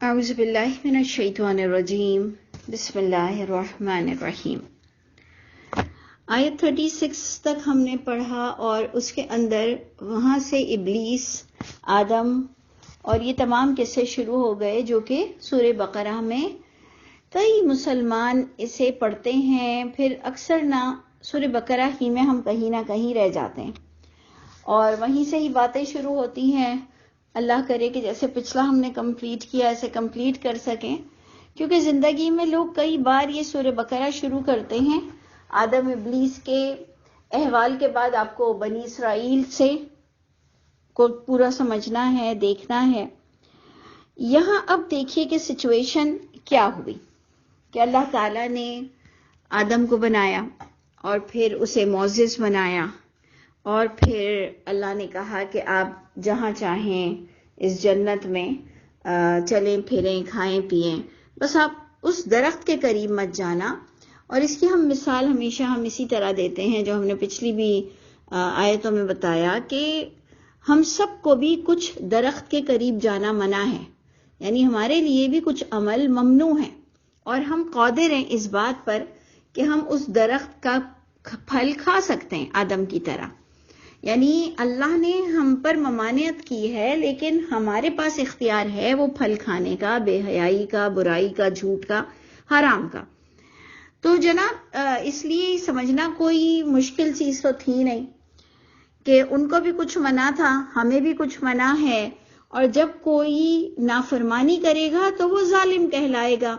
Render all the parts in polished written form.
اعوذ باللہ من الشیطان الرجیم بسم اللہ الرحمن الرحیم۔ آیت 36 تک ہم نے پڑھا اور اس کے اندر وہاں سے ابلیس، آدم اور یہ تمام قصے شروع ہو گئے جو کہ سورہ بقرہ میں کئی مسلمان اسے پڑھتے ہیں، پھر اکثر نہ سورہ بقرہ ہی میں ہم کہیں نہ کہیں رہ جاتے ہیں اور وہیں سے ہی باتیں شروع ہوتی ہیں۔ اللہ کرے کہ جیسے پچھلا ہم نے کمپلیٹ کیا ایسے کمپلیٹ کر سکیں، کیونکہ زندگی میں لوگ کئی بار یہ سورہ بقرہ شروع کرتے ہیں۔ آدم ابلیس کے احوال کے بعد آپ کو بنی اسرائیل سے کو پورا سمجھنا ہے، دیکھنا ہے۔ یہاں اب دیکھیے کہ سچویشن کیا ہوئی کہ اللہ تعالیٰ نے آدم کو بنایا اور پھر اسے معزز بنایا، اور پھر اللہ نے کہا کہ آپ جہاں چاہیں اس جنت میں چلیں پھریں کھائیں پئیں، بس آپ اس درخت کے قریب مت جانا۔ اور اس کی ہم مثال ہمیشہ ہم اسی طرح دیتے ہیں جو ہم نے پچھلی بھی آیتوں میں بتایا کہ ہم سب کو بھی کچھ درخت کے قریب جانا منع ہے، یعنی ہمارے لیے بھی کچھ عمل ممنوع ہے، اور ہم قادر ہیں اس بات پر کہ ہم اس درخت کا پھل کھا سکتے ہیں آدم کی طرح۔ یعنی اللہ نے ہم پر ممانعت کی ہے لیکن ہمارے پاس اختیار ہے وہ پھل کھانے کا، بے حیائی کا، برائی کا، جھوٹ کا، حرام کا۔ تو جناب اس لیے سمجھنا کوئی مشکل چیز تو تھی نہیں کہ ان کو بھی کچھ منع تھا، ہمیں بھی کچھ منع ہے، اور جب کوئی نافرمانی کرے گا تو وہ ظالم کہلائے گا۔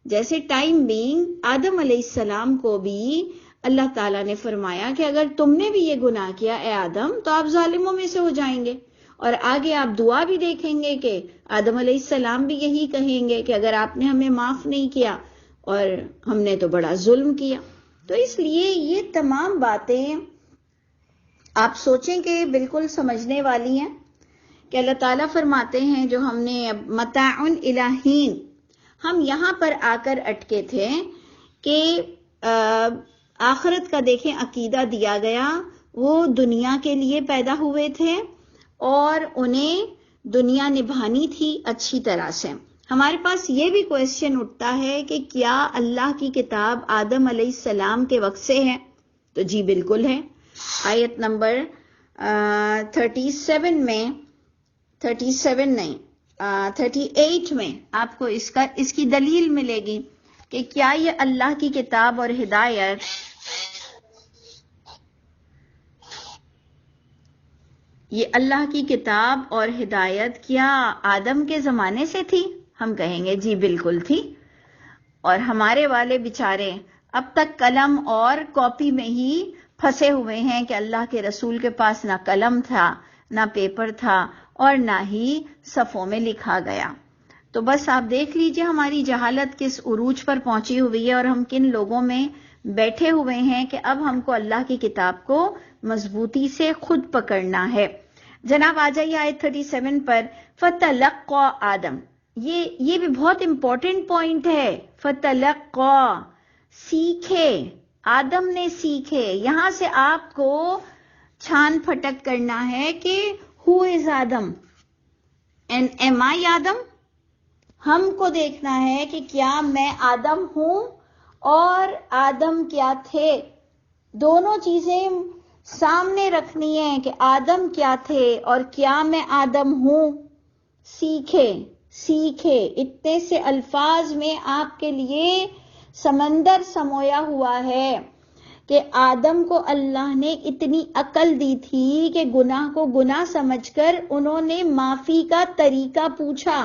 جیسے ٹائم بینگ آدم علیہ السلام کو بھی اللہ تعالیٰ نے فرمایا کہ اگر تم نے بھی یہ گناہ کیا اے آدم تو آپ ظالموں میں سے ہو جائیں گے، اور آگے آپ دعا بھی دیکھیں گے کہ آدم علیہ السلام بھی یہی کہیں گے کہ اگر آپ نے ہمیں معاف نہیں کیا اور ہم نے تو بڑا ظلم کیا۔ تو اس لیے یہ تمام باتیں آپ سوچیں کہ بالکل سمجھنے والی ہیں کہ اللہ تعالیٰ فرماتے ہیں جو ہم نے متاعن الہین، ہم یہاں پر آ کر اٹکے تھے کہ آخرت کا دیکھیں عقیدہ دیا گیا، وہ دنیا کے لیے پیدا ہوئے تھے اور انہیں دنیا نبھانی تھی اچھی طرح سے۔ ہمارے پاس یہ بھی کویسچن اٹھتا ہے کہ کیا اللہ کی کتاب آدم علیہ السلام کے وقت سے ہے؟ تو جی بالکل ہے۔ آیت نمبر 38 میں آپ کو اس کی دلیل ملے گی کہ کیا یہ اللہ کی کتاب اور ہدایت کیا آدم کے زمانے سے تھی؟ ہم کہیں گے جی بالکل تھی، اور ہمارے والے بیچارے اب تک قلم اور کاپی میں ہی پھنسے ہوئے ہیں کہ اللہ کے رسول کے پاس نہ قلم تھا، نہ پیپر تھا، اور نہ ہی صفوں میں لکھا گیا۔ تو بس آپ دیکھ لیجئے ہماری جہالت کس عروج پر پہنچی ہوئی ہے اور ہم کن لوگوں میں بیٹھے ہوئے ہیں کہ اب ہم کو اللہ کی کتاب کو مضبوطی سے خود پکڑنا ہے۔ جناب آ جائیے آیت 37 پر، فَتَلَقَّى آدم، یہ بھی بہت امپورٹنٹ پوائنٹ ہے۔ فَتَلَقَّى، سیکھے، آدم نے سیکھے۔ یہاں سے آپ کو چھان پھٹک کرنا ہے کہ who is Adam and am I آدم؟ ہم کو دیکھنا ہے کہ کیا میں آدم ہوں اور آدم کیا تھے، دونوں چیزیں سامنے رکھنی ہے کہ آدم کیا تھے اور کیا میں آدم ہوں۔ سیکھے اتنے سے الفاظ میں آپ کے لیے سمندر سمویا ہوا ہے کہ آدم کو اللہ نے اتنی عقل دی تھی کہ گناہ کو گناہ سمجھ کر انہوں نے معافی کا طریقہ پوچھا،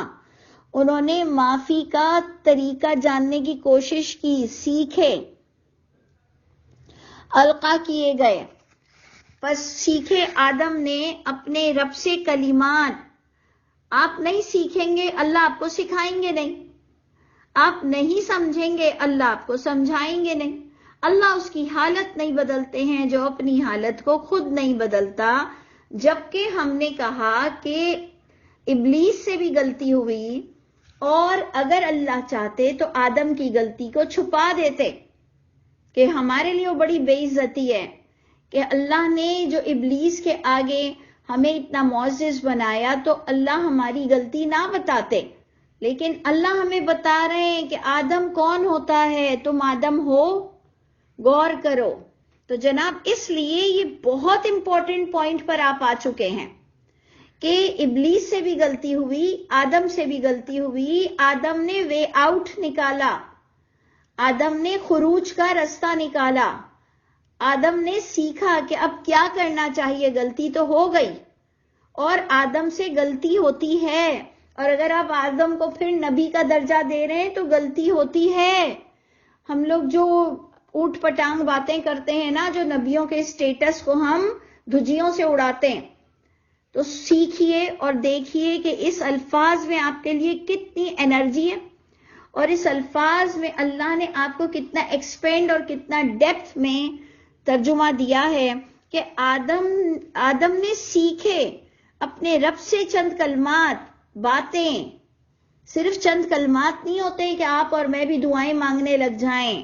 انہوں نے معافی کا طریقہ جاننے کی کوشش کی، سیکھے، القا کیے گئے۔ پس سیکھے آدم نے اپنے رب سے کلمات۔ آپ نہیں سیکھیں گے اللہ آپ کو سکھائیں گے نہیں، آپ نہیں سمجھیں گے اللہ آپ کو سمجھائیں گے نہیں۔ اللہ اس کی حالت نہیں بدلتے ہیں جو اپنی حالت کو خود نہیں بدلتا۔ جبکہ ہم نے کہا کہ ابلیس سے بھی غلطی ہوئی، اور اگر اللہ چاہتے تو آدم کی غلطی کو چھپا دیتے، کہ ہمارے لیے وہ بڑی بے عزتی ہے کہ اللہ نے جو ابلیس کے آگے ہمیں اتنا معزز بنایا تو اللہ ہماری غلطی نہ بتاتے، لیکن اللہ ہمیں بتا رہے ہیں کہ آدم کون ہوتا ہے، تم آدم ہو، غور کرو۔ تو جناب اس لیے یہ بہت امپورٹنٹ پوائنٹ پر آپ آ چکے ہیں کہ ابلیس سے بھی غلطی ہوئی، آدم سے بھی غلطی ہوئی، آدم نے وے آؤٹ نکالا، آدم نے خروج کا رستہ نکالا، آدم نے سیکھا کہ اب کیا کرنا چاہیے، غلطی تو ہو گئی اور آدم سے غلطی ہوتی ہے، اور اگر آپ آدم کو پھر نبی کا درجہ دے رہے ہیں تو غلطی ہوتی ہے۔ ہم لوگ جو اوٹ پٹانگ باتیں کرتے ہیں نا، جو نبیوں کے اسٹیٹس کو ہم دھجیوں سے اڑاتے ہیں، تو سیکھیے اور دیکھیے کہ اس الفاظ میں آپ کے لیے کتنی انرجی ہے، اور اس الفاظ میں اللہ نے آپ کو کتنا ایکسپینڈ اور کتنا ڈیپتھ میں ترجمہ دیا ہے کہ آدم نے سیکھے اپنے رب سے چند کلمات، باتیں، صرف چند کلمات نہیں ہوتے کہ آپ اور میں بھی دعائیں مانگنے لگ جائیں،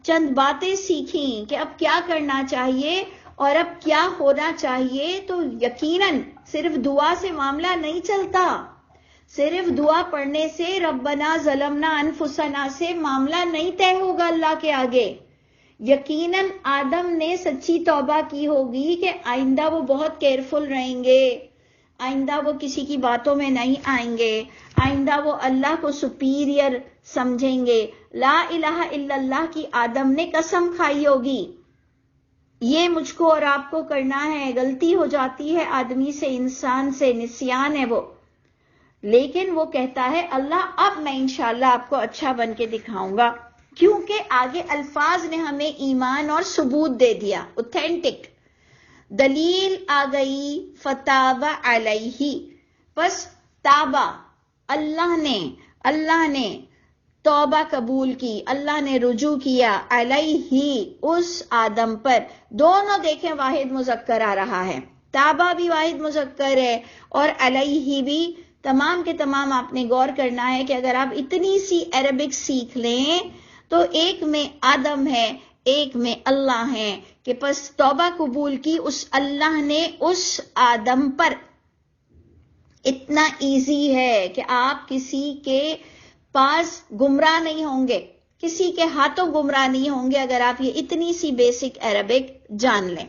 چند باتیں سیکھیں کہ اب کیا کرنا چاہیے اور اب کیا ہونا چاہیے۔ تو یقیناً صرف دعا سے معاملہ نہیں چلتا، صرف دعا پڑھنے سے ربنا ظلمنا انفسنا سے معاملہ نہیں طے ہوگا اللہ کے آگے۔ یقیناً آدم نے سچی توبہ کی ہوگی کہ آئندہ وہ بہت کیئرفل رہیں گے، آئندہ وہ کسی کی باتوں میں نہیں آئیں گے، آئندہ وہ اللہ کو سپیریئر سمجھیں گے۔ لا الہ الا اللہ کی آدم نے قسم کھائی ہوگی۔ یہ مجھ کو اور آپ کو کرنا ہے، غلطی ہو جاتی ہے آدمی سے، انسان سے، نسیان ہے وہ، لیکن وہ کہتا ہے اللہ اب میں انشاءاللہ آپ کو اچھا بن کے دکھاؤں گا، کیونکہ آگے الفاظ نے ہمیں ایمان اور ثبوت دے دیا، اوتھینٹک دلیل آ گئی، فتاب علیہ، پس تابہ، اللہ نے توبہ قبول کی، اللہ نے رجوع کیا، علیہ، اس آدم پر، دونوں دیکھیں واحد مذکر آ رہا ہے، تابہ بھی واحد مذکر ہے اور علیہ بھی۔ تمام کے تمام آپ نے غور کرنا ہے کہ اگر آپ اتنی سی عربک سیکھ لیں تو ایک میں آدم ہے، ایک میں اللہ ہے، کہ پس توبہ قبول کی اس اللہ نے اس آدم پر۔ اتنا ایزی ہے کہ آپ کسی کے پاس گمراہ نہیں ہوں گے، کسی کے ہاتھوں گمراہ نہیں ہوں گے اگر آپ یہ اتنی سی بیسک عربک جان لیں۔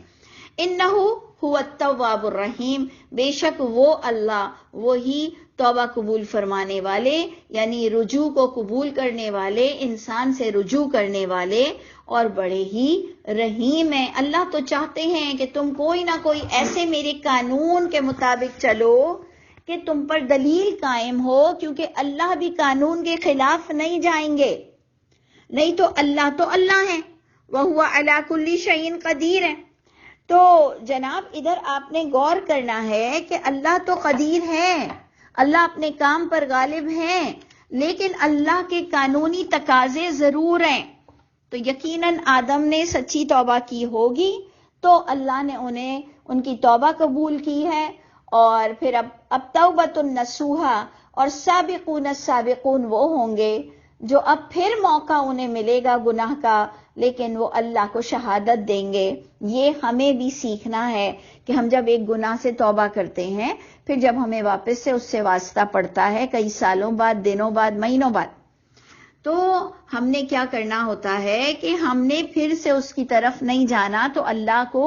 انہو هو التواب الرحیم، بے شک وہ اللہ، وہی توبہ قبول فرمانے والے، یعنی رجوع کو قبول کرنے والے، انسان سے رجوع کرنے والے، اور بڑے ہی رحیم ہیں۔ اللہ تو چاہتے ہیں کہ تم کوئی نہ کوئی ایسے میرے قانون کے مطابق چلو کہ تم پر دلیل قائم ہو، کیونکہ اللہ بھی قانون کے خلاف نہیں جائیں گے، نہیں تو اللہ ہے، وَهُوَ عَلَى كُلِّ شَيْءٍ قدیر ہے۔ تو جناب ادھر آپ نے غور کرنا ہے کہ اللہ تو قدیر ہے، اللہ اپنے کام پر غالب ہیں، لیکن اللہ کے قانونی تقاضے ضرور ہیں۔ تو یقیناً آدم نے سچی توبہ کی ہوگی تو اللہ نے انہیں ان کی توبہ قبول کی ہے، اور پھر اب توبۃ النصوحہ اور سابقون السابقون وہ ہوں گے جو اب پھر موقع انہیں ملے گا گناہ کا، لیکن وہ اللہ کو شہادت دیں گے۔ یہ ہمیں بھی سیکھنا ہے کہ ہم جب ایک گناہ سے توبہ کرتے ہیں، پھر جب ہمیں واپس سے اس سے واسطہ پڑتا ہے کئی سالوں بعد، دنوں بعد، مہینوں بعد، تو ہم نے کیا کرنا ہوتا ہے کہ ہم نے پھر سے اس کی طرف نہیں جانا، تو اللہ کو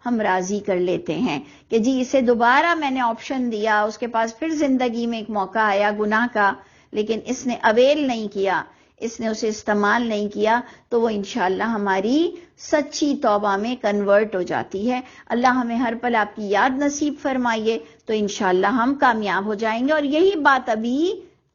ہم راضی کر لیتے ہیں کہ جی اسے دوبارہ میں نے آپشن دیا، اس کے پاس پھر زندگی میں ایک موقع آیا گناہ کا، لیکن اس نے اویل نہیں کیا، اس نے اسے استعمال نہیں کیا، تو وہ انشاءاللہ ہماری سچی توبہ میں کنورٹ ہو جاتی ہے۔ اللہ ہمیں ہر پل آپ کی یاد نصیب فرمائیے، تو انشاءاللہ ہم کامیاب ہو جائیں گے۔ اور یہی بات ابھی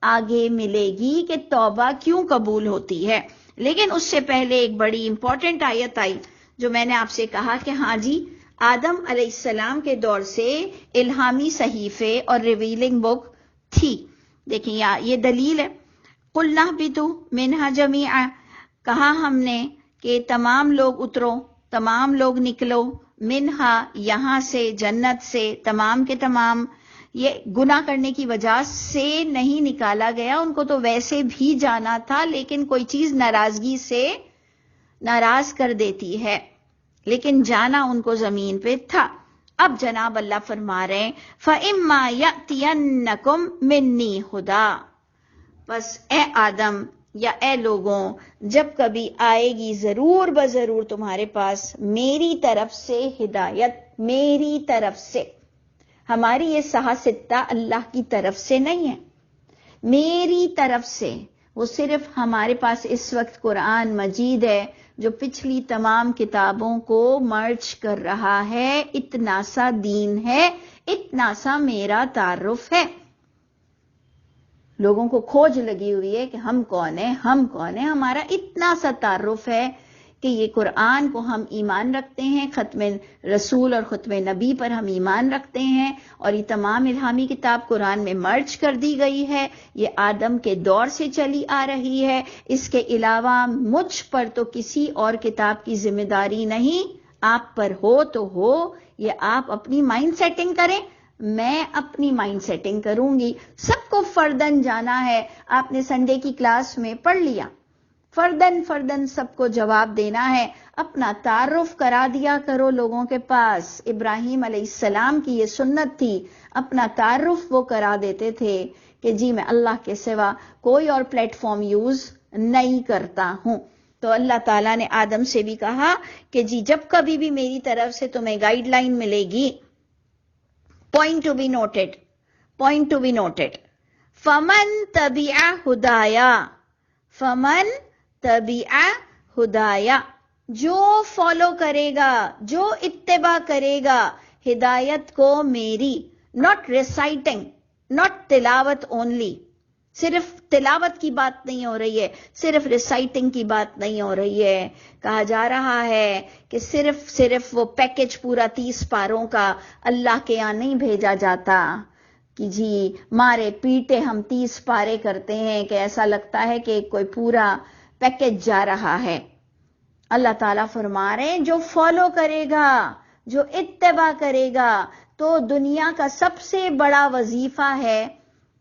آگے ملے گی کہ توبہ کیوں قبول ہوتی ہے، لیکن اس سے پہلے ایک بڑی امپورٹنٹ آیت آئی جو میں نے آپ سے کہا کہ ہاں جی آدم علیہ السلام کے دور سے الہامی صحیفے اور ریویلنگ بک تھی۔ دیکھیں یہ دلیل ہے، قُلْنَا اهْبِطُوا مِنْهَا جَمِيعًا، کہا ہم نے کہ تمام لوگ اترو، تمام لوگ نکلو، منہا یہاں سے، جنت سے، تمام کے تمام۔ یہ گناہ کرنے کی وجہ سے نہیں نکالا گیا، ان کو تو ویسے بھی جانا تھا، لیکن کوئی چیز ناراضگی سے ناراض کر دیتی ہے، لیکن جانا ان کو زمین پہ تھا۔ اب جناب اللہ فرما رہے ہیں فَإِمَّا يَأْتِيَنَّكُمْ مِنِّي هُدًى، بس اے آدم یا اے لوگوں، جب کبھی آئے گی ضرور بضرور تمہارے پاس میری طرف سے ہدایت، میری طرف سے، ہماری یہ سہا ستہ اللہ کی طرف سے نہیں ہے، میری طرف سے، وہ صرف ہمارے پاس اس وقت قرآن مجید ہے جو پچھلی تمام کتابوں کو مرج کر رہا ہے، اتنا سا دین ہے، اتنا سا میرا تعارف ہے۔ لوگوں کو کھوج لگی ہوئی ہے کہ ہم کون ہیں، ہم کون ہیں، ہمارا اتنا سا تعارف ہے کہ یہ قرآن کو ہم ایمان رکھتے ہیں، ختم رسول اور ختم نبی پر ہم ایمان رکھتے ہیں، اور یہ تمام الہامی کتاب قرآن میں مرج کر دی گئی ہے، یہ آدم کے دور سے چلی آ رہی ہے، اس کے علاوہ مجھ پر تو کسی اور کتاب کی ذمہ داری نہیں، آپ پر ہو تو ہو، یہ آپ اپنی مائنڈ سیٹنگ کریں، میں اپنی مائنڈ سیٹنگ کروں گی۔ سب کو فردن جانا ہے، آپ نے سنڈے کی کلاس میں پڑھ لیا، فردن سب کو جواب دینا ہے، اپنا تعارف کرا دیا کرو لوگوں کے پاس۔ ابراہیم علیہ السلام کی یہ سنت تھی، اپنا تعارف وہ کرا دیتے تھے کہ جی میں اللہ کے سوا کوئی اور پلیٹ فارم یوز نہیں کرتا ہوں۔ تو اللہ تعالیٰ نے آدم سے بھی کہا کہ جی جب کبھی بھی میری طرف سے تمہیں گائیڈ لائن ملے گی، point to be noted, point to be noted, فمن تبع ہدایا، فمن تبع ہدایا، جو فالو کرے گا، جو اتباع کرے گا ہدایت کو میری، ناٹ ریسائٹنگ، ناٹ تلاوت اونلی، صرف تلاوت کی بات نہیں ہو رہی ہے، صرف ریسائٹنگ کی بات نہیں ہو رہی ہے، کہا جا رہا ہے کہ صرف وہ پیکج پورا 30 پاروں کا اللہ کے یہاں نہیں بھیجا جاتا کہ جی مارے پیٹے ہم 30 پارے کرتے ہیں کہ ایسا لگتا ہے کہ کوئی پورا پیکج جا رہا ہے۔ اللہ تعالیٰ فرما رہے ہیں جو فالو کرے گا، جو اتباع کرے گا، تو دنیا کا سب سے بڑا وظیفہ ہے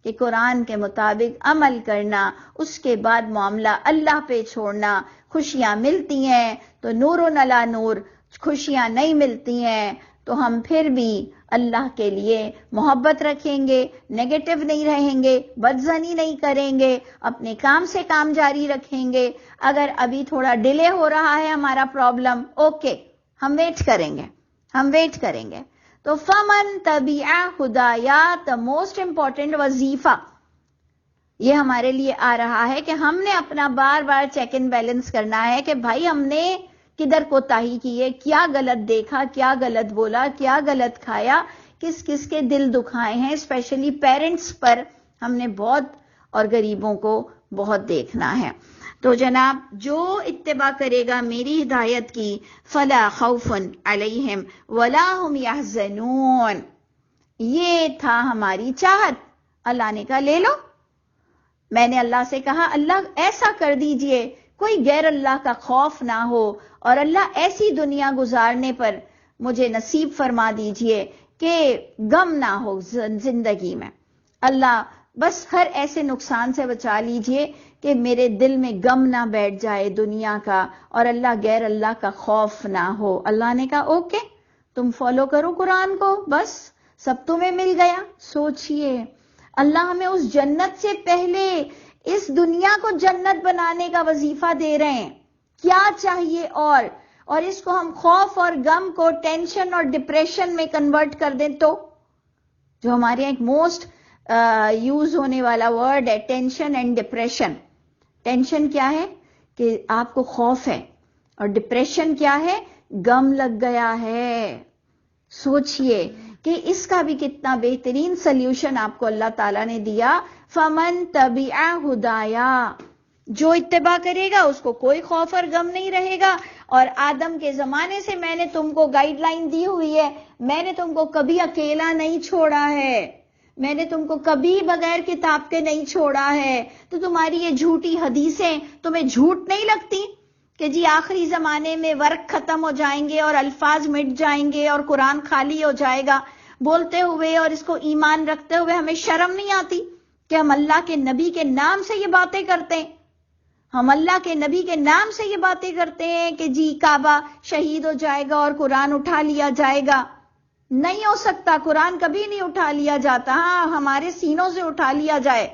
کہ قرآن کے مطابق عمل کرنا، اس کے بعد معاملہ اللہ پہ چھوڑنا۔ خوشیاں ملتی ہیں تو نور و نلا نور، خوشیاں نہیں ملتی ہیں تو ہم پھر بھی اللہ کے لیے محبت رکھیں گے، نیگیٹو نہیں رہیں گے، بدظنی نہیں کریں گے، اپنے کام سے کام جاری رکھیں گے۔ اگر ابھی تھوڑا ڈیلے ہو رہا ہے ہمارا پرابلم، اوکے، ہم ویٹ کریں گے، ہم ویٹ کریں گے۔ تو فمن تبع ہدایا، دا موسٹ امپورٹنٹ وظیفہ یہ ہمارے لیے آ رہا ہے کہ ہم نے اپنا بار بار چیک ان بیلنس کرنا ہے کہ بھائی ہم نے کدھر کوتاہی کی ہے، کیا غلط دیکھا، کیا غلط بولا، کیا غلط کھایا، کس کس کے دل دکھائے ہیں، اسپیشلی پیرنٹس پر ہم نے بہت، اور غریبوں کو بہت دیکھنا ہے۔ تو جناب جو اتباع کرے گا میری ہدایت کی، فلا خوف علیہم ولا هم یحزنون، یہ تھا ہماری چاہت۔ اللہ نے کہا لے لو، میں نے اللہ سے کہا اللہ ایسا کر دیجئے کوئی غیر اللہ کا خوف نہ ہو، اور اللہ ایسی دنیا گزارنے پر مجھے نصیب فرما دیجئے کہ غم نہ ہو زندگی میں، اللہ بس ہر ایسے نقصان سے بچا لیجئے کہ میرے دل میں غم نہ بیٹھ جائے دنیا کا، اور اللہ غیر اللہ کا خوف نہ ہو۔ اللہ نے کہا اوکے، تم فالو کرو قرآن کو، بس سب تمہیں مل گیا۔ سوچئے اللہ ہمیں اس جنت سے پہلے اس دنیا کو جنت بنانے کا وظیفہ دے رہے ہیں، کیا چاہیے اور اس کو ہم خوف اور غم کو ٹینشن اور ڈپریشن میں کنورٹ کر دیں تو، جو ہمارے ایک موسٹ یوز ہونے والا ورڈ ہے ٹینشن اینڈ ڈپریشن۔ ٹینشن کیا ہے کہ آپ کو خوف ہے، اور ڈپریشن کیا ہے، غم لگ گیا ہے۔ سوچئے کہ اس کا بھی کتنا بہترین سلیوشن آپ کو اللہ تعالیٰ نے دیا، فمن تبع ہدایا، جو اتباع کرے گا اس کو کوئی خوف اور غم نہیں رہے گا۔ اور آدم کے زمانے سے میں نے تم کو گائیڈ لائن دی ہوئی ہے، میں نے تم کو کبھی اکیلا نہیں چھوڑا ہے، میں نے تم کو کبھی بغیر کتاب کے نہیں چھوڑا ہے۔ تو تمہاری یہ جھوٹی حدیثیں تمہیں جھوٹ نہیں لگتی کہ جی آخری زمانے میں ورق ختم ہو جائیں گے اور الفاظ مٹ جائیں گے اور قرآن خالی ہو جائے گا؟ بولتے ہوئے اور اس کو ایمان رکھتے ہوئے ہمیں شرم نہیں آتی کہ ہم اللہ کے نبی کے نام سے یہ باتیں کرتے ہیں؟ ہم اللہ کے نبی کے نام سے یہ باتیں کرتے ہیں کہ جی کعبہ شہید ہو جائے گا اور قرآن اٹھا لیا جائے گا۔ نہیں ہو سکتا، قرآن کبھی نہیں اٹھا لیا جاتا، ہاں ہمارے سینوں سے اٹھا لیا جائے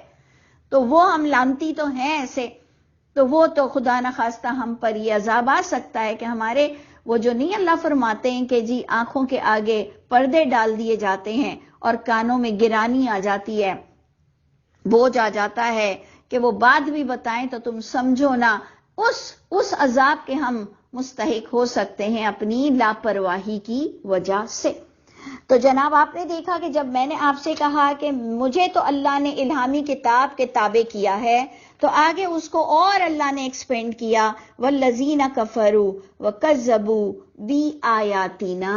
تو وہ ہم لانتی تو ہیں ایسے، تو وہ تو خدا نخواستہ ہم پر یہ عذاب آ سکتا ہے کہ ہمارے وہ جو نہیں اللہ فرماتے ہیں کہ جی آنکھوں کے آگے پردے ڈال دیے جاتے ہیں اور کانوں میں گرانی آ جاتی ہے، بوجھ آ جاتا ہے کہ وہ بات بھی بتائیں تو تم سمجھو نا، اس عذاب کے ہم مستحق ہو سکتے ہیں اپنی لاپرواہی کی وجہ سے۔ تو جناب آپ نے دیکھا کہ جب میں نے آپ سے کہا کہ مجھے تو اللہ نے الہامی کتاب کے تابع کیا ہے، تو آگے اس کو اور اللہ نے ایکسپینڈ کیا، والذین کفروا وکذبوا بآیاتنا۔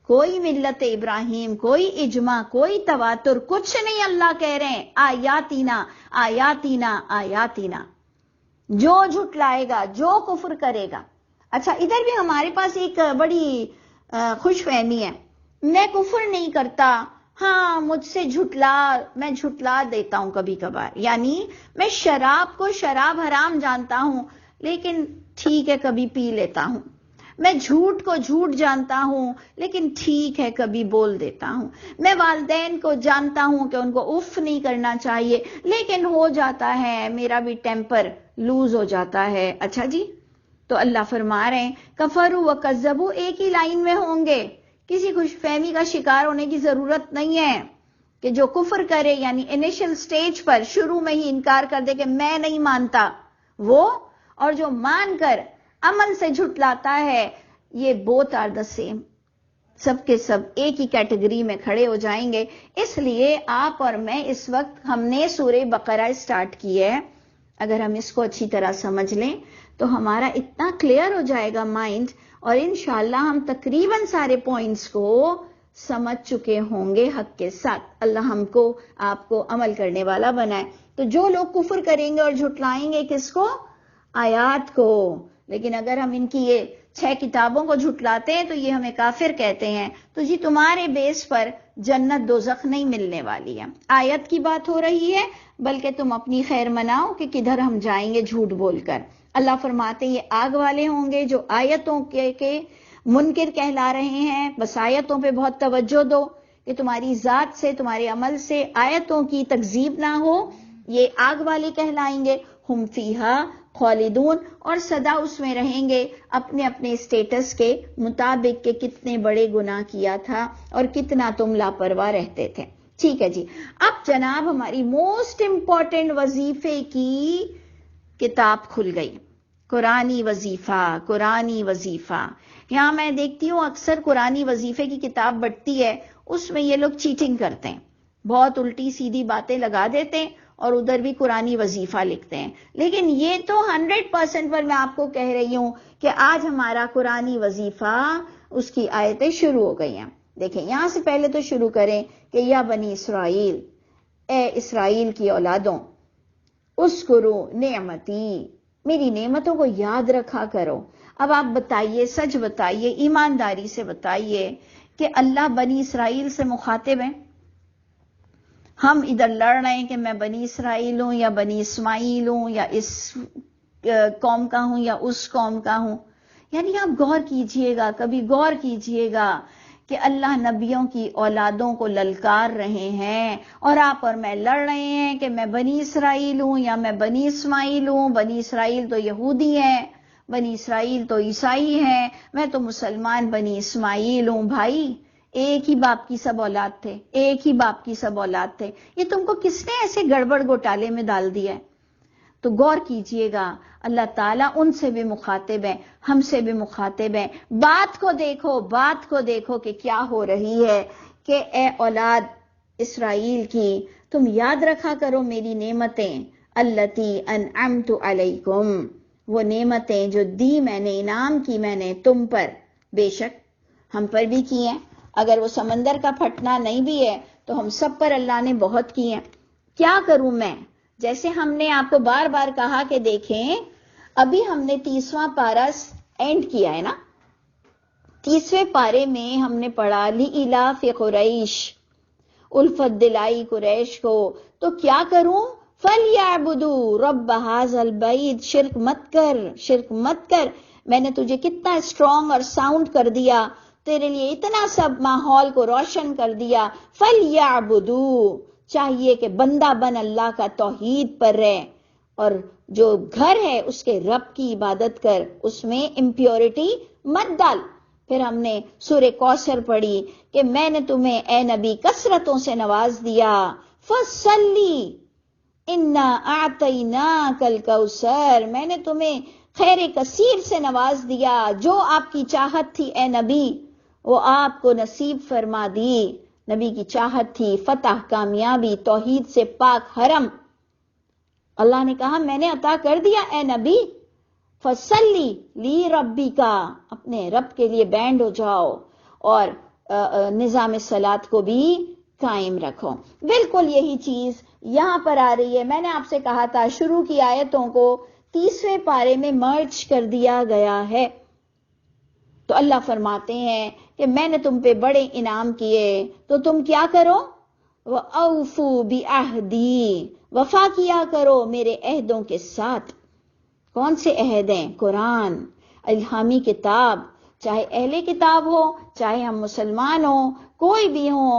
کوئی ملت ابراہیم، کوئی اجماع، کوئی تواتر، کچھ نہیں، اللہ کہہ رہے ہیں آیاتنا آیاتنا آیاتنا، جو جھٹلائے گا، جو کفر کرے گا۔ اچھا ادھر بھی ہمارے پاس ایک بڑی خوش فہمی ہے، میں کفر نہیں کرتا، ہاں مجھ سے میں جھٹلا دیتا ہوں کبھی کبھار، یعنی میں شراب کو شراب حرام جانتا ہوں لیکن ٹھیک ہے کبھی پی لیتا ہوں، میں جھوٹ کو جھوٹ جانتا ہوں لیکن ٹھیک ہے کبھی بول دیتا ہوں، میں والدین کو جانتا ہوں کہ ان کو اف نہیں کرنا چاہیے لیکن ہو جاتا ہے، میرا بھی ٹیمپر لوز ہو جاتا ہے۔ اچھا جی، تو اللہ فرما رہے ہیں کفروا وکذبوا ایک ہی لائن میں ہوں گے، کسی خوش فہمی کا شکار ہونے کی ضرورت نہیں ہے کہ جو کفر کرے یعنی انیشل سٹیج پر شروع میں ہی انکار کر دے کہ میں نہیں مانتا وہ، اور جو مان کر عمل سے جھٹلاتا ہے، یہ بوتھ آر دا سیم، سب کے سب ایک ہی کیٹیگری میں کھڑے ہو جائیں گے۔ اس لیے آپ اور میں اس وقت ہم نے سورہ بقرہ سٹارٹ کی ہے، اگر ہم اس کو اچھی طرح سمجھ لیں تو ہمارا اتنا کلیئر ہو جائے گا مائنڈ، اور انشاءاللہ ہم تقریباً سارے پوائنٹس کو سمجھ چکے ہوں گے حق کے ساتھ۔ اللہ ہم کو آپ کو عمل کرنے والا بنائے۔ تو جو لوگ کفر کریں گے اور جھٹلائیں گے کس کو؟ آیات کو، لیکن اگر ہم ان کی یہ 6 کتابوں کو جھٹلاتے ہیں تو یہ ہمیں کافر کہتے ہیں، تو جی تمہارے بیس پر جنت دوزخ نہیں ملنے والی ہے، آیت کی بات ہو رہی ہے، بلکہ تم اپنی خیر مناؤ کہ کدھر ہم جائیں گے جھوٹ بول کر۔ اللہ فرماتے ہیں یہ آگ والے ہوں گے جو آیتوں کے منکر کہلا رہے ہیں، بس آیتوں پہ بہت توجہ دو کہ تمہاری ذات سے، تمہارے عمل سے آیتوں کی تکذیب نہ ہو، یہ آگ والے کہلائیں گے۔ ہم فیہا خالدون، اور سدا اس میں رہیں گے اپنے اپنے اسٹیٹس کے مطابق کہ کتنے بڑے گناہ کیا تھا اور کتنا تم لاپرواہ رہتے تھے۔ ٹھیک ہے جی، اب جناب ہماری موسٹ امپورٹنٹ وظیفے کی کتاب کھل گئی، قرآنی وظیفہ، قرآنی وظیفہ۔ یہاں میں دیکھتی ہوں اکثر قرآنی وظیفے کی کتاب بٹتی ہے، اس میں یہ لوگ چیٹنگ کرتے ہیں، بہت الٹی سیدھی باتیں لگا دیتے ہیں اور ادھر بھی قرآنی وظیفہ لکھتے ہیں، لیکن یہ تو 100% پر میں آپ کو کہہ رہی ہوں کہ آج ہمارا قرآنی وظیفہ اس کی آیتیں شروع ہو گئی ہیں۔ دیکھیں یہاں سے پہلے تو شروع کریں کہ یا بنی اسرائیل، اے اسرائیل کی اولادوں، اذکروا نعمتی، میری نعمتوں کو یاد رکھا کرو۔ اب آپ بتائیے، سچ بتائیے، ایمانداری سے بتائیے کہ اللہ بنی اسرائیل سے مخاطب ہیں؟ ہم ادھر لڑ رہے ہیں کہ میں بنی اسرائیل ہوں یا بنی اسماعیل ہوں یا اس قوم کا ہوں یا اس قوم کا ہوں، یعنی آپ غور کیجئے گا، کبھی غور کیجئے گا کہ اللہ نبیوں کی اولادوں کو للکار رہے ہیں اور آپ اور میں لڑ رہے ہیں کہ میں بنی اسرائیل ہوں یا میں بنی اسماعیل ہوں، بنی اسرائیل تو یہودی ہیں، بنی اسرائیل تو عیسائی ہیں، میں تو مسلمان بنی اسماعیل ہوں۔ بھائی ایک ہی باپ کی سب اولاد تھے، ایک ہی باپ کی سب اولاد تھے، یہ تم کو کس نے ایسے گڑبڑ گھوٹالے میں ڈال دیا ہے؟ تو غور کیجئے گا، اللہ تعالیٰ ان سے بھی مخاطب ہے، ہم سے بھی مخاطب ہے۔ بات کو دیکھو کہ کیا ہو رہی ہے کہ اے اولاد اسرائیل کی، تم یاد رکھا کرو میری نعمتیں، التی انعمت علیکم، وہ نعمتیں جو دی میں نے، انعام کی میں نے تم پر، بے شک ہم پر بھی کی ہیں، اگر وہ سمندر کا پھٹنا نہیں بھی ہے تو ہم سب پر اللہ نے بہت کی ہیں۔ کیا کروں میں؟ جیسے ہم نے آپ کو بار بار کہا کہ دیکھیں ابھی ہم نے 30واں پارہ اینڈ کیا ہے نا، 30ویں پارے میں ہم نے پڑھا لِإِلَافِ قریش، الفت دلائی قریش کو، تو کیا کروں؟ فَلْيَعْبُدُوا رَبَّ هَذَا الْبَيْتِ، شرک مت کر، میں نے تجھے کتنا اسٹرانگ اور ساؤنڈ کر دیا، تیرے لیے اتنا سب ماحول کو روشن کر دیا، فَلْيَعْبُدُوا، چاہیے کہ بندہ بن اللہ کا توحید پر رہے، اور جو گھر ہے اس کے رب کی عبادت کر، اس میں امپیورٹی مت ڈال۔ پھر ہم نے سورہ کوثر پڑھی کہ میں نے تمہیں اے نبی کثرتوں سے نواز دیا، فصلی انا اعطیناک الکوثر، میں نے تمہیں خیر کثیر سے نواز دیا، جو آپ کی چاہت تھی اے نبی وہ آپ کو نصیب فرما دی۔ نبی کی چاہت تھی فتح، کامیابی، توحید سے پاک حرم، اللہ نے کہا میں نے عطا کر دیا اے نبی، فصلی لی ربی کا، اپنے رب کے لیے بینڈ ہو جاؤ اور نظام صلاۃ کو بھی قائم رکھو۔ بالکل یہی چیز یہاں پر آ رہی ہے۔ میں نے آپ سے کہا تھا شروع کی آیتوں کو 30ویں پارے میں مرج کر دیا گیا ہے۔ تو اللہ فرماتے ہیں کہ میں نے تم پہ بڑے انعام کیے تو تم کیا کرو، وَأَوْفُوا بِعَهْدِي، وفا کیا کرو میرے عہدوں کے ساتھ۔ کون سے عہد ہیں؟ قرآن، الہامی کتاب، چاہے اہل کتاب ہو، چاہے ہم مسلمان ہوں، کوئی بھی ہو،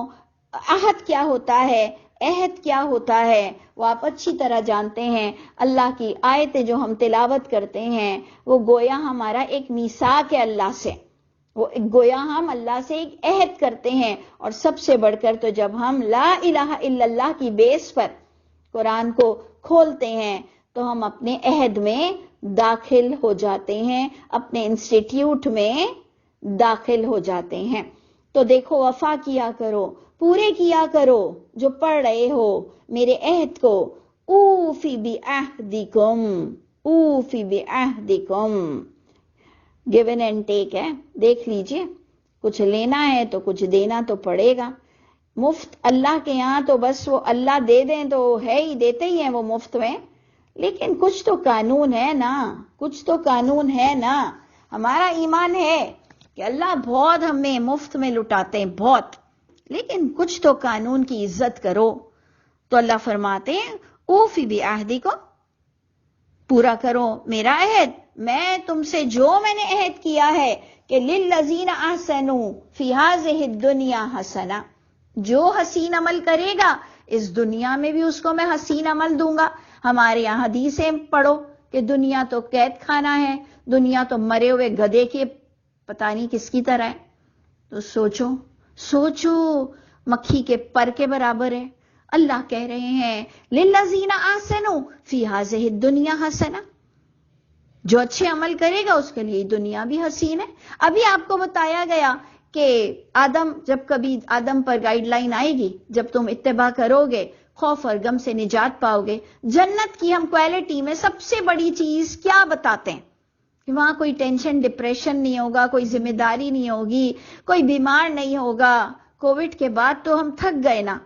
عہد کیا ہوتا ہے، عہد کیا ہوتا ہے وہ آپ اچھی طرح جانتے ہیں۔ اللہ کی آیتیں جو ہم تلاوت کرتے ہیں وہ گویا ہمارا ایک میثاق ہے اللہ سے، وہ گویا ہم اللہ سے ایک عہد کرتے ہیں۔ اور سب سے بڑھ کر تو جب ہم لا الہ الا اللہ کی بیس پر قرآن کو کھولتے ہیں تو ہم اپنے عہد میں داخل ہو جاتے ہیں، اپنے انسٹیٹیوٹ میں داخل ہو جاتے ہیں۔ تو دیکھو وفا کیا کرو، پورے کیا کرو جو پڑھ رہے ہو میرے عہد کو، اوفی بعہدکم، اوفی بعہدکم، گیون اینڈ ٹیک ہے، دیکھ لیجئے، کچھ لینا ہے تو کچھ دینا تو پڑے گا۔ مفت اللہ کے یہاں تو بس وہ اللہ دے دیں تو ہے ہی، دیتے ہی ہیں وہ مفت میں، لیکن کچھ تو قانون ہے نا، کچھ تو قانون ہے نا۔ ہمارا ایمان ہے کہ اللہ بہت ہمیں مفت میں لٹاتے ہیں بہت، لیکن کچھ تو قانون کی عزت کرو۔ تو اللہ فرماتے ہیں اوفی بعہدکم، پورا کرو میرا عہد، میں تم سے جو میں نے عہد کیا ہے کہ للذین احسنوا فی ہذہ الدنیا حسنہ، جو حسین عمل کرے گا اس دنیا میں بھی اس کو میں حسین عمل دوں گا۔ ہمارے یہاں حدیثیں پڑھو کہ دنیا تو قید خانہ ہے، دنیا تو مرے ہوئے گدھے کے پتہ نہیں کس کی طرح ہے۔ تو سوچو سوچو، مکھی کے پر کے برابر ہے۔ اللہ کہہ رہے ہیں للذین احسنوا فی ہذہ الدنیا حسنہ، جو اچھے عمل کرے گا اس کے لیے دنیا بھی حسین ہے۔ ابھی آپ کو بتایا گیا کہ آدم، جب کبھی آدم پر گائیڈ لائن آئے گی، جب تم اتباع کرو گے خوف اور غم سے نجات پاؤ گے۔ جنت کی ہم کوالٹی میں سب سے بڑی چیز کیا بتاتے ہیں کہ وہاں کوئی ٹینشن ڈپریشن نہیں ہوگا، کوئی ذمہ داری نہیں ہوگی، کوئی بیمار نہیں ہوگا۔ کووڈ کے بعد تو ہم تھک گئے نا،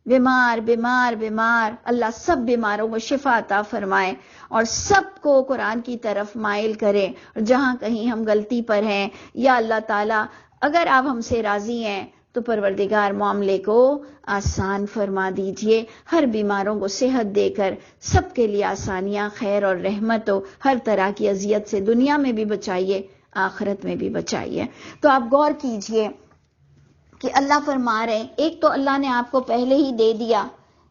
بیمار بیمار بیمار، اللہ سب بیماروں کو شفا عطا فرمائے اور سب کو قرآن کی طرف مائل کرے۔ اور جہاں کہیں ہم غلطی پر ہیں یا اللہ تعالیٰ اگر آپ ہم سے راضی ہیں تو پروردگار معاملے کو آسان فرما دیجئے، ہر بیماروں کو صحت دے کر سب کے لیے آسانیاں، خیر اور رحمت ہو، ہر طرح کی اذیت سے دنیا میں بھی بچائیے، آخرت میں بھی بچائیے۔ تو آپ غور کیجئے کہ اللہ فرما رہے ہیں، ایک تو اللہ نے آپ کو پہلے ہی دے دیا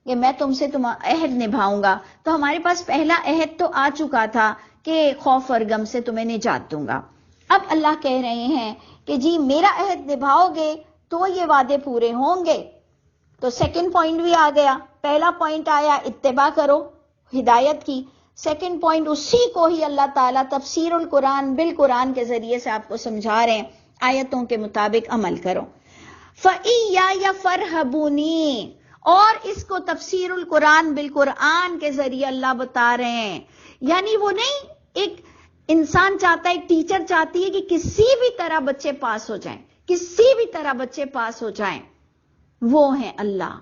کہ میں تم سے تمہارا عہد نبھاؤں گا، تو ہمارے پاس پہلا عہد تو آ چکا تھا کہ خوف اور غم سے تمہیں نجات دوں گا۔ اب اللہ کہہ رہے ہیں کہ جی میرا عہد نبھاؤ گے تو یہ وعدے پورے ہوں گے۔ تو سیکنڈ پوائنٹ بھی آ گیا، پہلا پوائنٹ آیا اتباع کرو ہدایت کی، سیکنڈ پوائنٹ اسی کو ہی اللہ تعالیٰ تفسیر القرآن بالقرآن کے ذریعے سے آپ کو سمجھا رہے ہیں، آیتوں کے مطابق عمل کرو۔ فَإِيَّايَ فَارْهَبُونِي، اور اس کو تفسیر القرآن بالقرآن کے ذریعے اللہ بتا رہے ہیں، یعنی وہ نہیں، ایک انسان چاہتا ہے، ایک ٹیچر چاہتی ہے کہ کسی بھی طرح بچے پاس ہو جائیں، کسی بھی طرح بچے پاس ہو جائیں، وہ ہیں اللہ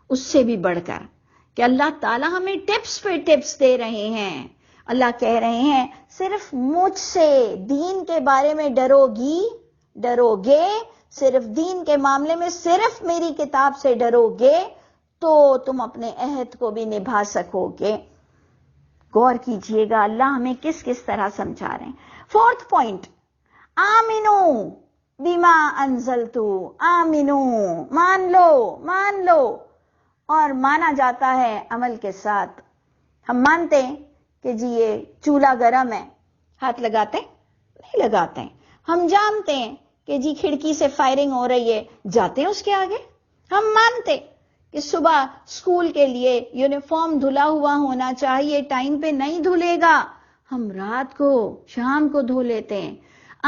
اس سے بھی بڑھ کر، کہ اللہ تعالیٰ ہمیں ٹپس پہ ٹپس دے رہے ہیں۔ اللہ کہہ رہے ہیں صرف مجھ سے دین کے بارے میں ڈرو گی، ڈرو گے، صرف دین کے معاملے میں صرف میری کتاب سے ڈرو گے تو تم اپنے عہد کو بھی نبھا سکو گے۔ غور کیجئے گا اللہ ہمیں کس کس طرح سمجھا رہے ہیں۔ فورتھ پوائنٹ، آمنو بما انزلتو، آمنو، مان لو، مان لو، اور مانا جاتا ہے عمل کے ساتھ. ہم مانتے ہیں کہ جی یہ چولہا گرم ہے، ہاتھ لگاتے نہیں لگاتے ہیں. ہم جانتے ہیں کہ جی کھڑکی سے فائرنگ ہو رہی ہے، جاتے ہیں اس کے آگے. ہم مانتے کہ صبح اسکول کے لیے یونیفارم دھلا ہوا ہونا چاہیے، ٹائم پہ نہیں دھلے گا، ہم رات کو شام کو دھو لیتے ہیں.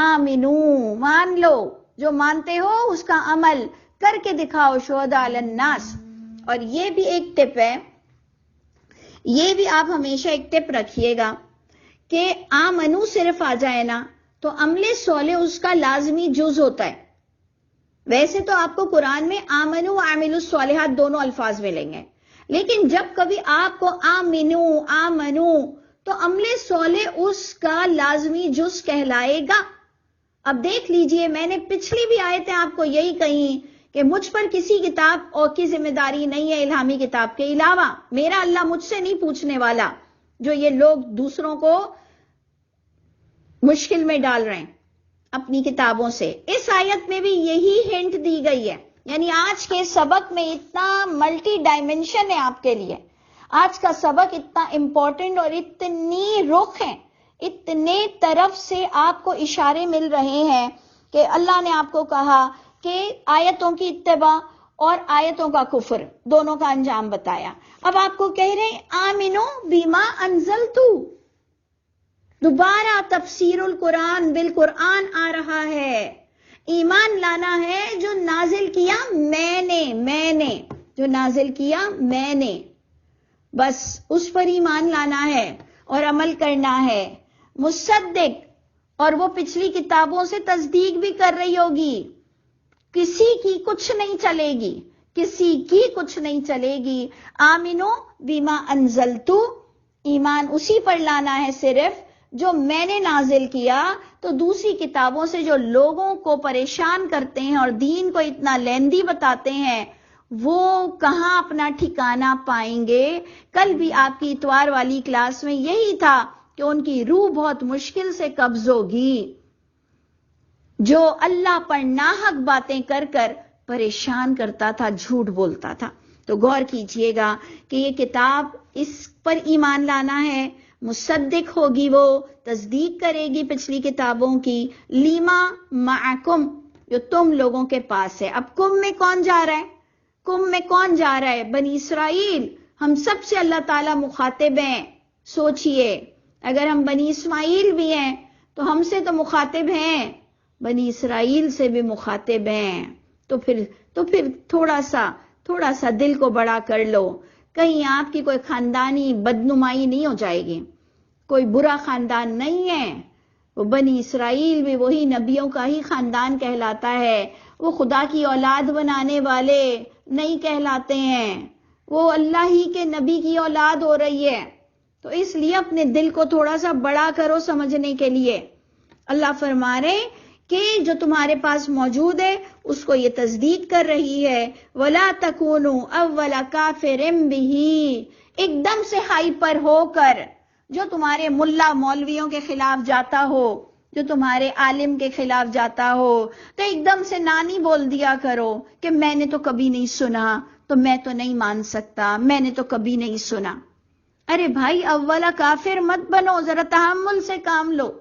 آمنو، مان لو، جو مانتے ہو اس کا عمل کر کے دکھاؤ. شہداء علی الناس. اور یہ بھی ایک ٹپ ہے، یہ بھی آپ ہمیشہ ایک ٹپ رکھیے گا کہ آمنو صرف آ جائے نا تو عمل صالح اس کا لازمی جز ہوتا ہے. ویسے تو آپ کو قرآن میں آمنو و عاملوا الصالحات دونوں الفاظ ملیں گے، لیکن جب کبھی آپ کو آمنو تو عمل صالح اس کا لازمی جز کہلائے گا. اب دیکھ لیجئے، میں نے پچھلی بھی آیتیں آپ کو یہی کہیں کہ مجھ پر کسی کتاب اور کی ذمہ داری نہیں ہے الہامی کتاب کے علاوہ. میرا اللہ مجھ سے نہیں پوچھنے والا جو یہ لوگ دوسروں کو مشکل میں ڈال رہے ہیں اپنی کتابوں سے. اس آیت میں بھی یہی ہنٹ دی گئی ہے. یعنی آج کے سبق میں اتنا ملٹی ڈائمنشن ہے آپ کے لیے. آج کا سبق اتنا امپورٹنٹ اور اتنی رخ ہیں، اتنے طرف سے آپ کو اشارے مل رہے ہیں کہ اللہ نے آپ کو کہا کہ آیتوں کی اتباع اور آیتوں کا کفر دونوں کا انجام بتایا. اب آپ کو کہہ رہے ہیں آمنو بما انزلتو. دوبارہ تفسیر القرآن بالقرآن آ رہا ہے. ایمان لانا ہے جو نازل کیا میں نے جو نازل کیا میں نے، بس اس پر ایمان لانا ہے اور عمل کرنا ہے. مصدق، اور وہ پچھلی کتابوں سے تصدیق بھی کر رہی ہوگی. کسی کی کچھ نہیں چلے گی، کسی کی کچھ نہیں چلے گی. آمنو بما انزلتو، ایمان اسی پر لانا ہے صرف جو میں نے نازل کیا. تو دوسری کتابوں سے جو لوگوں کو پریشان کرتے ہیں اور دین کو اتنا لیندی بتاتے ہیں، وہ کہاں اپنا ٹھکانہ پائیں گے. کل بھی آپ کی اتوار والی کلاس میں یہی تھا کہ ان کی روح بہت مشکل سے قبض ہوگی جو اللہ پر ناحق باتیں کر کر پریشان کرتا تھا، جھوٹ بولتا تھا. تو غور کیجئے گا کہ یہ کتاب، اس پر ایمان لانا ہے. مصدق ہوگی، وہ تصدیق کرے گی پچھلی کتابوں کی. لیما معکم، جو تم لوگوں کے پاس ہے. اب کم میں کون جا رہا ہے؟ کم میں کون جا رہا ہے؟ بنی اسرائیل. ہم سب سے اللہ تعالیٰ مخاطب ہیں. سوچئے، اگر ہم بنی اسماعیل بھی ہیں تو ہم سے تو مخاطب ہیں، بنی اسرائیل سے بھی مخاطب ہیں. تو پھر تھوڑا سا دل کو بڑا کر لو. کہیں آپ کی کوئی خاندانی بدنمائی نہیں ہو جائے گی. کوئی برا خاندان نہیں ہے. وہ بنی اسرائیل بھی وہی نبیوں کا ہی خاندان کہلاتا ہے. وہ خدا کی اولاد بنانے والے نہیں کہلاتے ہیں، وہ اللہ ہی کے نبی کی اولاد ہو رہی ہے. تو اس لیے اپنے دل کو تھوڑا سا بڑا کرو سمجھنے کے لیے. اللہ فرما رہے کہ جو تمہارے پاس موجود ہے اس کو یہ تصدیق کر رہی ہے. وَلَا تَكُونُوا أَوَّلَ كَافِرٍ بِهِ، ایک دم سے ہائپر ہو کر جو تمہارے ملا مولویوں کے خلاف جاتا ہو، جو تمہارے عالم کے خلاف جاتا ہو، تو ایک دم سے نانی بول دیا کرو کہ میں نے تو کبھی نہیں سنا، تو میں تو نہیں مان سکتا، میں نے تو کبھی نہیں سنا. ارے بھائی، اولا کافر مت بنو، ذرا تحمل سے کام لو،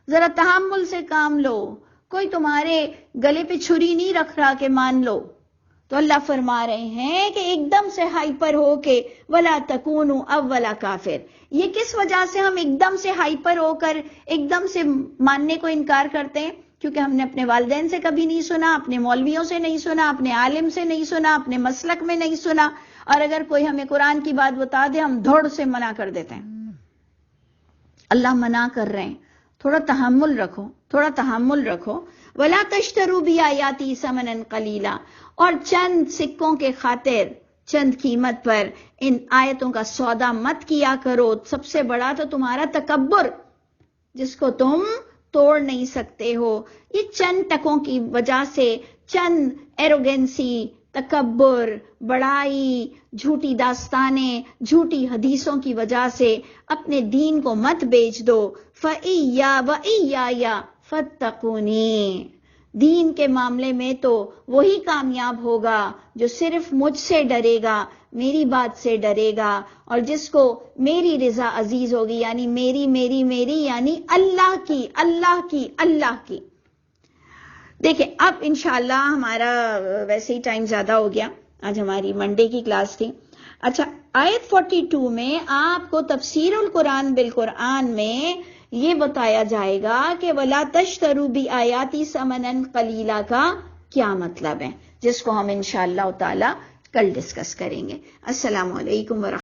ذرا تحمل سے کام لو. کوئی تمہارے گلے پہ چھری نہیں رکھ رہا کہ مان لو. تو اللہ فرما رہے ہیں کہ ایک دم سے ہائپر ہو کے وَلَا تَكُونُوا أَوَّلَ كَافِرٍ. یہ کس وجہ سے ہم ایک دم سے ہائپر ہو کر ایک دم سے ماننے کو انکار کرتے ہیں؟ کیونکہ ہم نے اپنے والدین سے کبھی نہیں سنا، اپنے مولویوں سے نہیں سنا، اپنے عالم سے نہیں سنا، اپنے مسلک میں نہیں سنا. اور اگر کوئی ہمیں قرآن کی بات بتا دے ہم دھڑ سے منع کر دیتے ہیں. اللہ منع کر رہے ہیں، تھوڑا تحمل رکھو، تھوڑا تحمل رکھو. وَلَا تَشْتَرُوا بِآيَاتِي ثَمَنًا قَلِيلًا، اور چند سکوں کے خاطر، چند قیمت پر ان آیتوں کا سودا مت کیا کرو. سب سے بڑا تو تمہارا تکبر، جس کو تم توڑ نہیں سکتے ہو. یہ چند ٹکوں کی وجہ سے، چند ایروگنسی، تکبر، بڑائی، جھوٹی داستانیں، جھوٹی حدیثوں کی وجہ سے اپنے دین کو مت بیچ دو. فَإِيَّا وَإِيَّايَ فَاتَّقُونِي، دین کے معاملے میں تو وہی کامیاب ہوگا جو صرف مجھ سے ڈرے گا، میری بات سے ڈرے گا، اور جس کو میری رضا عزیز ہوگی، یعنی میری یعنی اللہ کی اللہ کی اللہ کی۔ دیکھیں اب انشاءاللہ ہمارا ویسے ہی ٹائم زیادہ ہو گیا، آج ہماری منڈے کی کلاس تھی۔ اچھا، آیت 42 میں آپ کو تفسیر القرآن بالقرآن میں یہ بتایا جائے گا کہ وَلَا تَشْتَرُوا بِآيَاتِي ثَمَنًا قَلِيلًا کا کیا مطلب ہے، جس کو ہم انشاءاللہ تعالی کل ڈسکس کریں گے۔ السلام علیکم ورحمۃ اللہ۔